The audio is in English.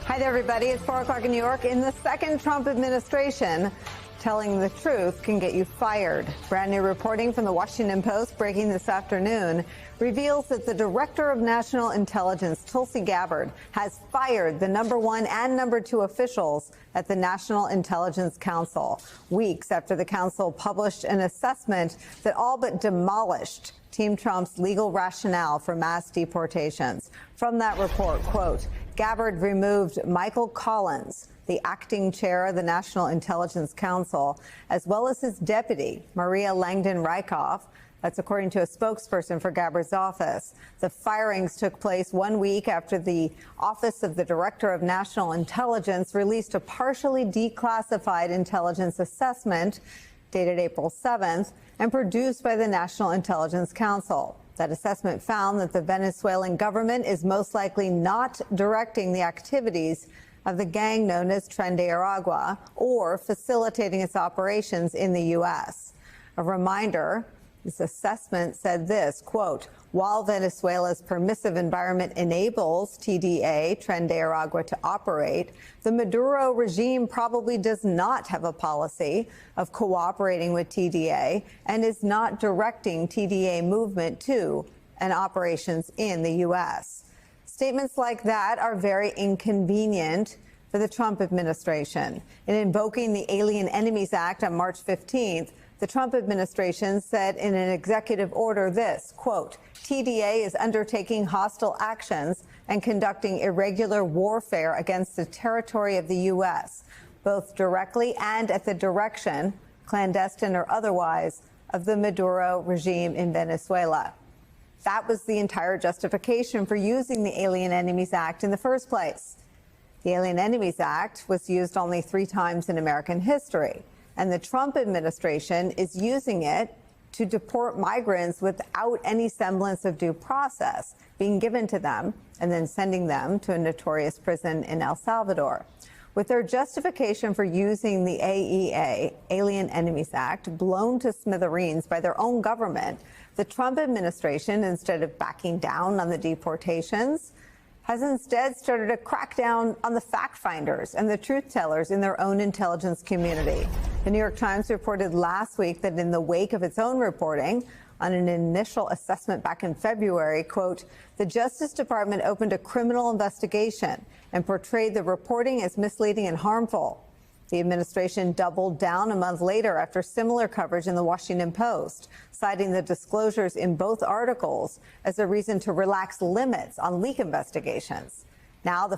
Hi there, everybody. It's 4 o'clock in New York. In the second Trump administration, telling the truth can get you fired. Brand new reporting from the Washington Post, breaking this afternoon, reveals that the Director of National Intelligence, Tulsi Gabbard, has fired the #1 and #2 officials at the National Intelligence Council, weeks after the council published an assessment that all but demolished Team Trump's legal rationale for mass deportations. From that report, quote, Gabbard removed Michael Collins, the acting chair of the National Intelligence Council, as well as his deputy, Maria Langdon-Rykoff. That's according to a spokesperson for Gabbard's office. The firings took place 1 week after the Office of the Director of National Intelligence released a partially declassified intelligence assessment dated April 7th and produced by the National Intelligence Council. That assessment found that the Venezuelan government is most likely not directing the activities of the gang known as Tren de Aragua or facilitating its operations in the U.S. A reminder, this assessment said this, quote, while Venezuela's permissive environment enables TDA, Tren de Aragua, to operate, the Maduro regime probably does not have a policy of cooperating with TDA and is not directing TDA movement to and operations in the U.S. Statements like that are very inconvenient for the Trump administration. In invoking the Alien Enemies Act on March 15th, the Trump administration said in an executive order this, quote, TDA is undertaking hostile actions and conducting irregular warfare against the territory of the U.S., both directly and at the direction, clandestine or otherwise, of the Maduro regime in Venezuela. That was the entire justification for using the Alien Enemies Act in the first place. The Alien Enemies Act was used only 3 times in American history, and the Trump administration is using it to deport migrants without any semblance of due process being given to them and then sending them to a notorious prison in El Salvador. With their justification for using the AEA, Alien Enemies Act, blown to smithereens by their own government, the Trump administration, instead of backing down on the deportations, has instead started a crackdown on the fact finders and the truth tellers in their own intelligence community. The New York Times reported last week that in the wake of its own reporting on an initial assessment back in February, quote, the Justice Department opened a criminal investigation and portrayed the reporting as misleading and harmful. The administration doubled down a month later after similar coverage in the Washington Post, citing the disclosures in both articles as a reason to relax limits on leak investigations. Now the